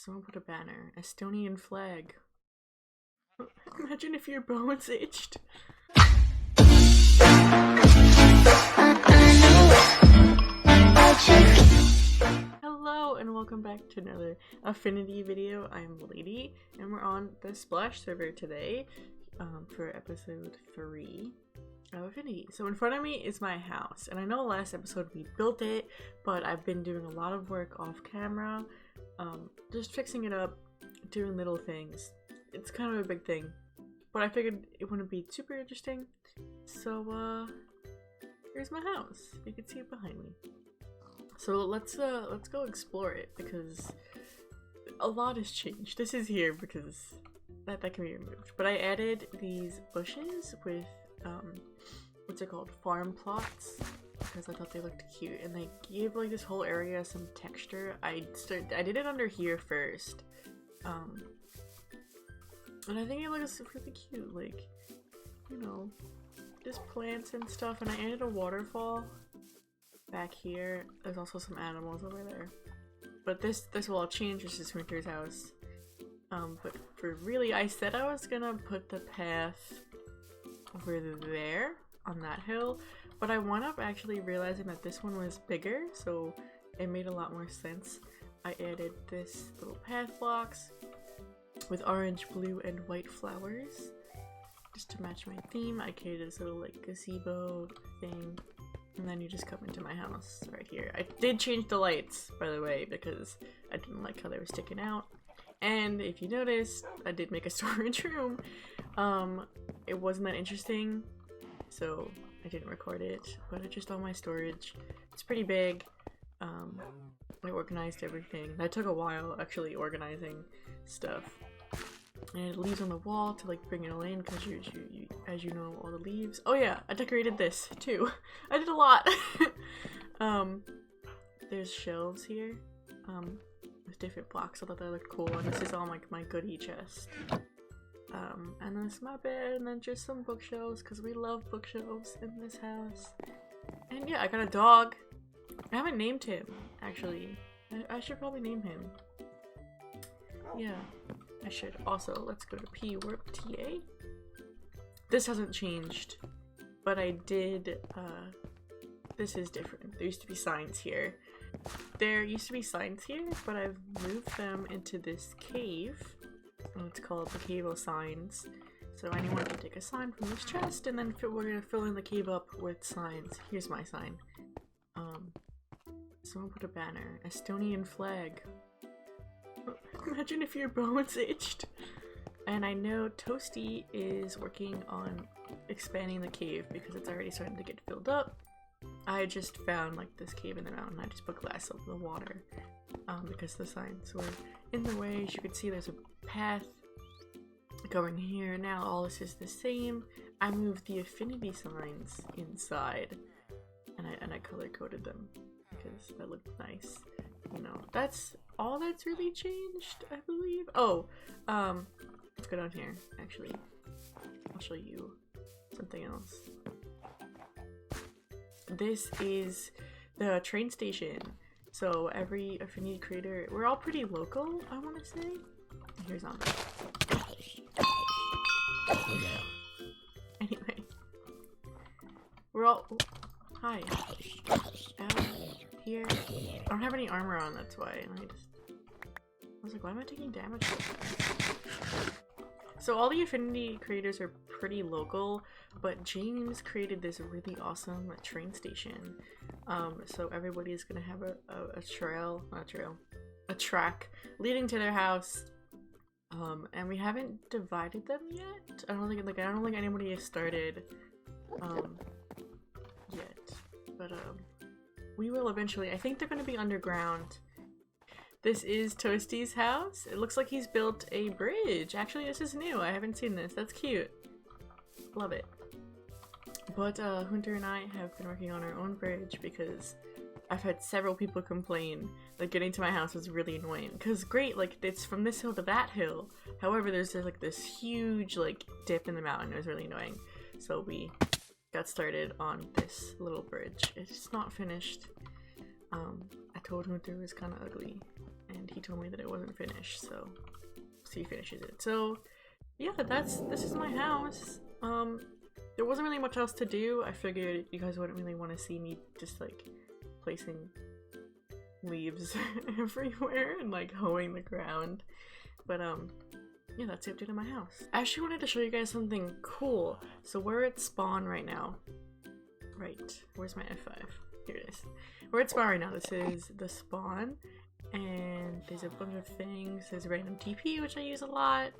Someone put a banner. Estonian flag. Imagine if your bones itched. Hello and welcome back to another Affinity video. I'm Lady and we're on the Splash server today for episode 3 of Affinity. So in front of me is my house, and I know last episode we built it, but I've been doing a lot of work off camera, just fixing it up, doing little things. It's kind of a big thing, but I figured it wouldn't be super interesting, so here's my house. You can see it behind me. So let's go explore it, because a lot has changed. This is here because that can be removed, but I added these bushes with what's it called, farm plots, because I thought they looked cute, and they gave like this whole area some texture. I did it under here first, and I think it looks really cute, like, you know, just plants and stuff. And I added a waterfall back here. There's also some animals over there, but this will all change. This is Winter's house. But for really, I said I was gonna put the path over there on that hill, but I wound up actually realizing that this one was bigger, so it made a lot more sense. I added this little path blocks with orange, blue, and white flowers just to match my theme. I created this little like gazebo thing, and then you just come into my house right here. I did change the lights, by the way, because I didn't like how they were sticking out. And if you noticed, I did make a storage room. It wasn't that interesting, so I didn't record it, but it's just all my storage. It's pretty big. I organized everything. That took a while, actually, organizing stuff. And it leaves on the wall to like bring it all in, because you as you know, all the leaves. Oh yeah, I decorated this too. I did a lot. There's shelves here with different blocks. I thought that looked cool, and this is all like my goodie chest. And then it's my bed, and then just some bookshelves, because we love bookshelves in this house. And yeah, I got a dog. I haven't named him, actually. I should probably name him. Yeah, I should. Also, let's go to P Warp TA. This hasn't changed, but I did, this is different. There used to be signs here. There used to be signs here, but I've moved them into this cave. And it's called the Cave of Signs. So anyone can take a sign from this chest, and then we're gonna fill in the cave up with signs. Here's my sign. Someone put a banner. Estonian flag. Imagine if your bones itched. And I know Toasty is working on expanding the cave because it's already starting to get filled up. I just found like this cave in the mountain. I just put glass over the water because the signs were in the way. As you can see, there's a path going here. Now all this is the same. I moved the affinity signs inside, and I color coded them because that looked nice. You know, that's all that's really changed, I believe. Oh, let's go down here. Actually, I'll show you something else. This is the train station. So every Affinity creator, we're all pretty local, I want to say. Here's on. Anyway, we're all. Oh, hi. Here. I don't have any armor on, that's why. I was like, why am I taking damage? So all the Affinity creators are pretty local, but James created this really awesome train station. So everybody's gonna have a track leading to their house. And we haven't divided them yet. I don't think anybody has started yet. But we will eventually. I think they're gonna be underground. This is Toasty's house. It looks like he's built a bridge. Actually, this is new. I haven't seen this. That's cute. Love it. But Hunter and I have been working on our own bridge because I've had several people complain that getting to my house was really annoying. Because great, like, it's from this hill to that hill. However, there's like this huge like dip in the mountain. It was really annoying. So we got started on this little bridge. It's not finished. I told Hunter it was kind of ugly, and he told me that it wasn't finished, so see he finishes it. So yeah, this is my house. There wasn't really much else to do. I figured you guys wouldn't really want to see me just like placing leaves everywhere and like hoeing the ground. But yeah, that's the update of my house. I actually wanted to show you guys something cool. So we're at spawn right now. Right, where's my F5? Here it is. We're at spawn right now. This is the spawn, and there's a bunch of things. There's random TP, which I use a lot.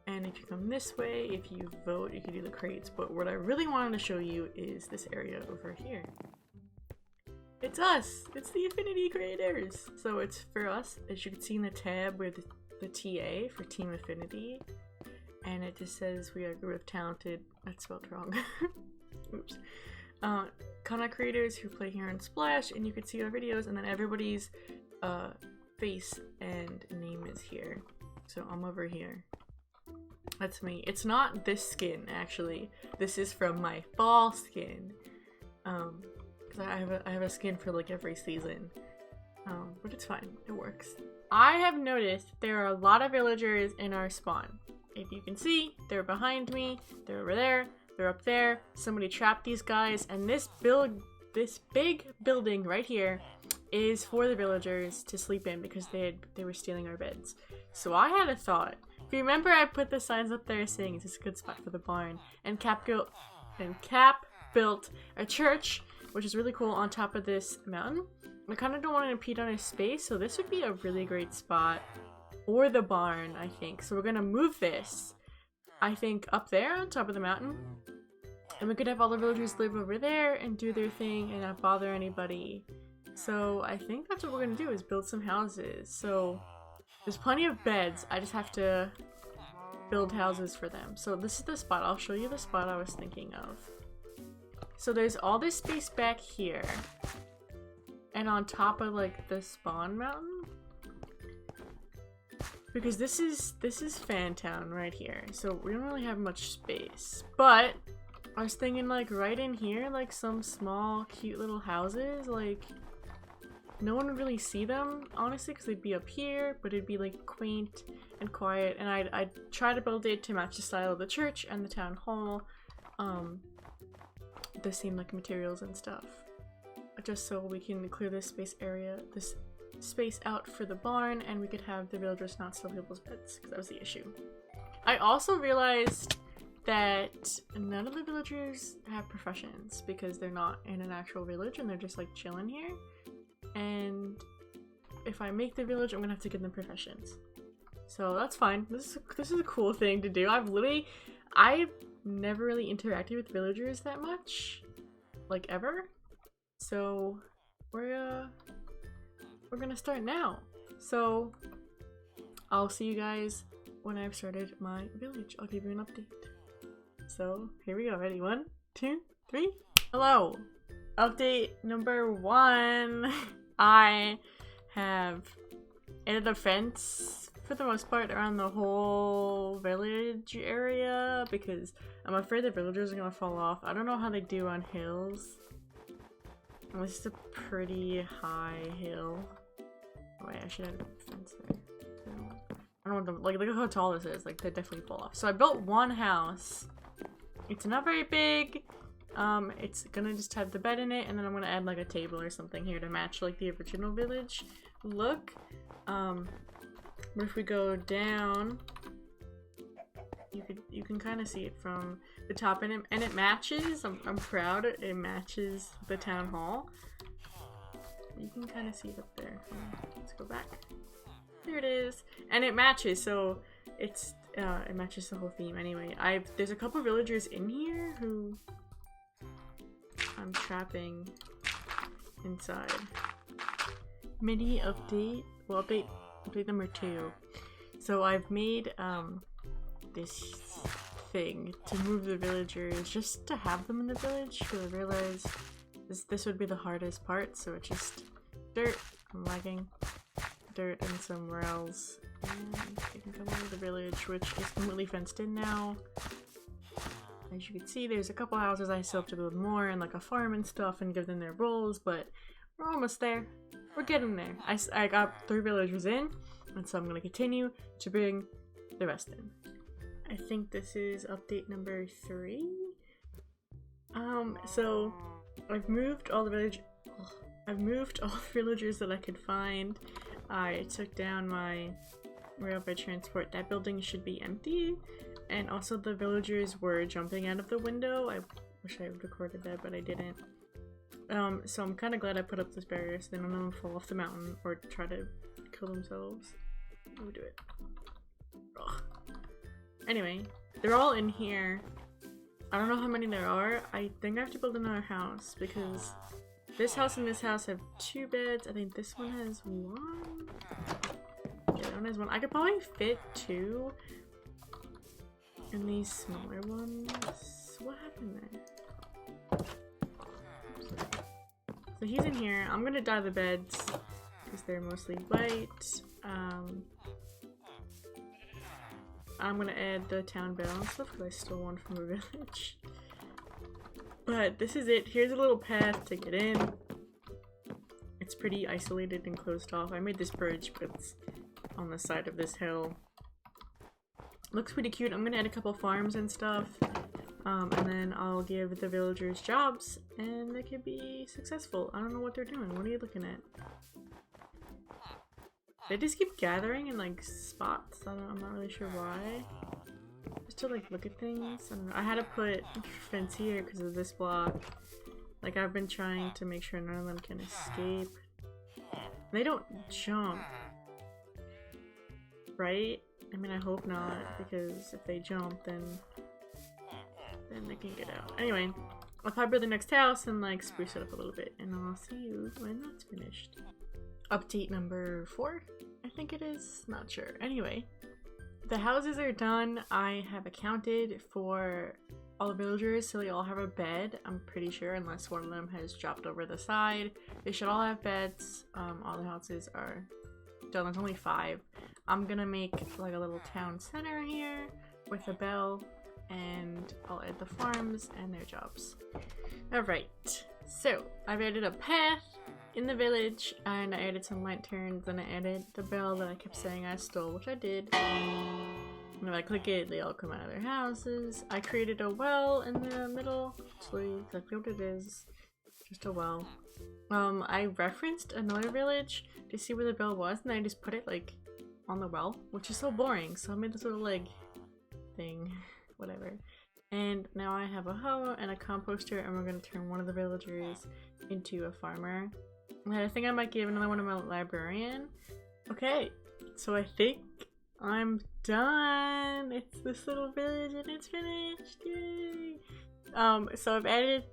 And if you come this way, if you vote, you can do the crates. But what I really wanted to show you is this area over here. It's us! It's the Affinity Creators! So it's for us, as you can see in the tab where the TA for Team Affinity. And it just says we are a group of talented, that's spelled wrong. Oops. Content creators who play here in Splash, and you can see our videos, and then everybody's face and name is here. So I'm over here. That's me. It's not this skin, actually. This is from my fall skin. Because I have a skin for like every season. But it's fine. It works. I have noticed there are a lot of villagers in our spawn. If you can see, they're behind me, they're over there, they're up there. Somebody trapped these guys, and this big building right here is for the villagers to sleep in because they were stealing our beds. So I had a thought. If you remember, I put the signs up there saying this is a good spot for the barn, and Cap built a church, which is really cool, on top of this mountain. I kind of don't want to impede on his space, so this would be a really great spot for the barn, I think. So we're gonna move this, I think, up there on top of the mountain, and we could have all the villagers live over there and do their thing and not bother anybody. So I think that's what we're gonna do, is build some houses. So there's plenty of beds, I just have to build houses for them. So this is the spot. I'll show you the spot I was thinking of. So there's all this space back here, and on top of like the spawn mountain, because this is Fantown right here, so we don't really have much space. But I was thinking like right in here, like some small cute little houses, like no one would really see them, honestly, because they'd be up here, but it'd be like quaint and quiet, and I'd try to build it to match the style of the church and the town hall, the same like materials and stuff, just so we can clear this space out for the barn, and we could have the villagers not steal people's beds, because that was the issue. I also realized that none of the villagers have professions because they're not in an actual village and they're just like chilling here. And if I make the village, I'm gonna have to give them professions. So that's fine. This is a cool thing to do. I've never really interacted with villagers that much, like ever. So we're gonna start now. So I'll see you guys when I've started my village. I'll give you an update. So here we go. Ready? 1, 2, 3. Hello. Update number 1. I have added a fence for the most part around the whole village area because I'm afraid the villagers are gonna fall off. I don't know how they do on hills. This is a pretty high hill. Oh wait, I should add a fence there. I don't want them, like, look at how tall this is. Like, they definitely fall off. So I built one house. It's not very big. It's gonna just have the bed in it, and then I'm gonna add like a table or something here to match like the original village look. But if we go down, you can kind of see it from the top, and it matches. I'm proud it matches the town hall. You can kind of see it up there. Let's go back. There it is, and it matches. So it matches the whole theme. Anyway, there's a couple villagers in here who I'm trapping inside. Mini update. Well, update number 2. So I've made this thing to move the villagers, just to have them in the village, because I realized this would be the hardest part. So it's just dirt. I'm lagging. Dirt and some rails. And you can come into the village, which is completely fenced in now. As you can see, there's a couple houses I still have to build more, and like a farm and stuff, and give them their roles, but We're almost there. We're getting there. I got 3 villagers in, and so I'm gonna continue to bring the rest in. I think this is update number 3. So I've moved all the villagers that I could find. I took down my rail by transport. That building should be empty, and also the villagers were jumping out of the window. I wish I recorded that, but I didn't. So I'm kind of glad I put up this barrier so they don't know fall off the mountain or try to kill themselves. Let me do it. Ugh. Anyway, they're all in here. I don't know how many there are. I think I have to build another house because this house and this house have 2 beds. I think this one has 1. Yeah, that one has 1. I could probably fit 2 in these smaller ones. What happened there? So he's in here. I'm gonna dye the beds because they're mostly white. I'm gonna add the town bell and stuff because I stole one from a village. But this is it. Here's a little path to get in. It's pretty isolated and closed off. I made this bridge, but it's on the side of this hill. Looks pretty cute. I'm gonna add a couple farms and stuff. And then I'll give the villagers jobs and they can be successful. I don't know what they're doing. What are you looking at? They just keep gathering in like spots. I'm not really sure why. Just to like look at things. I don't know. I had to put fence here because of this block. Like I've been trying to make sure none of them can escape. They don't jump. Right? I mean, I hope not, because if they jump then they can get out. Anyway, I'll probably build the next house and like spruce it up a little bit, and I'll see you when that's finished. Update number 4? I think it is. Not sure. Anyway, the houses are done. I have accounted for all the villagers, so they all have a bed. I'm pretty sure, unless one of them has dropped over the side. They should all have beds. All the houses are done. There's only 5. I'm gonna make like a little town center here with a bell, and I'll add the farms and their jobs. Alright, so I've added a path in the village, and I added some lanterns, and I added the bell that I kept saying I stole, which I did. And if I click it, they all come out of their houses. I created a well in the middle. Actually, exactly what it is. Just a well. I referenced another village to see where the bell was, and I just put it like on the well, which is so boring. So I made this little like thing, whatever. And now I have a hoe and a composter, and we're gonna turn one of the villagers into a farmer. And I think I might give another one to my librarian. Okay, so I think I'm done. It's this little village and it's finished. Yay! So I've added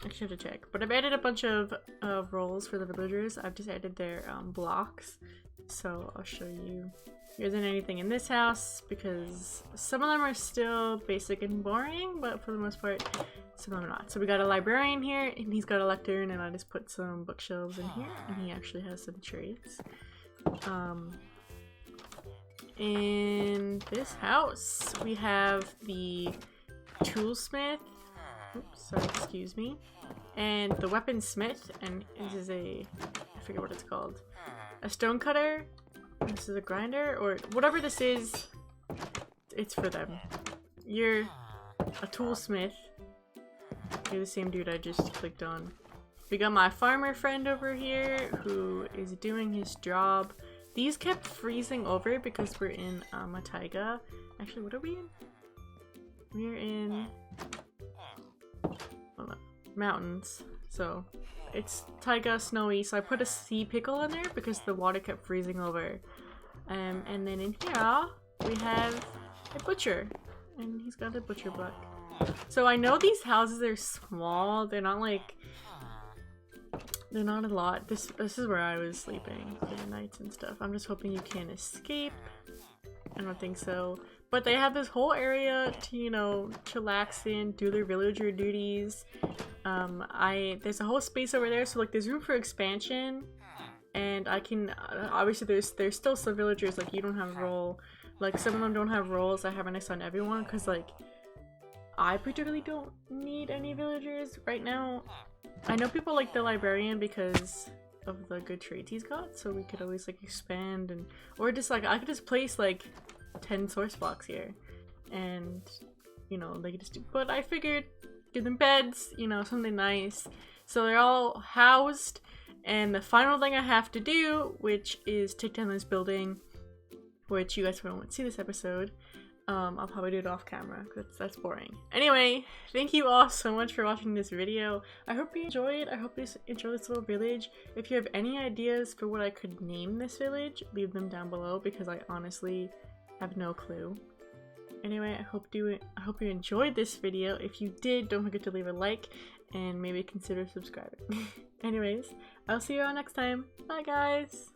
I should have to check, but I've added a bunch of roles for the villagers. I've just added their blocks, so I'll show you. There isn't anything in this house because some of them are still basic and boring, but for the most part, some of them are not. So we got a librarian here, and he's got a lectern, and I just put some bookshelves in here, and he actually has some trades. In this house, we have the toolsmith. Oops, sorry, excuse me. And the weaponsmith, and this is I forget what it's called. A stone cutter. This is a grinder, or whatever this is, it's for them. You're a toolsmith. You're the same dude I just clicked on. We got my farmer friend over here who is doing his job. These kept freezing over because we're in a taiga. Actually, what are we in? We're in mountains, so it's taiga, snowy, so I put a sea pickle in there because the water kept freezing over. And then in here we have a butcher, and he's got a butcher block. So I know these houses are small, they're not like, they're not a lot. This is where I was sleeping for the nights and stuff. I'm just hoping you can't escape. I don't think so. But they have this whole area to, you know, chillax in, do their villager duties. There's a whole space over there, so like there's room for expansion. And I can, obviously there's still some villagers, like you don't have a role. Like some of them don't have roles. I haven't assigned everyone because like I particularly don't need any villagers right now. I know people like the librarian because of the good traits he's got, so we could always like expand and or just like I could just place like 10 source blocks here and you know they could just do, but I figured give them beds, you know, something nice. So they're all housed, and the final thing I have to do, which is take down this building, which you guys won't see this episode. I'll probably do it off camera because that's boring. Anyway, thank you all so much for watching this video. I hope you enjoyed. I hope you enjoy this little village. If you have any ideas for what I could name this village, leave them down below because I honestly have no clue. Anyway, I hope you enjoyed this video. If you did, don't forget to leave a like and maybe consider subscribing. Anyways, I'll see you all next time. Bye guys!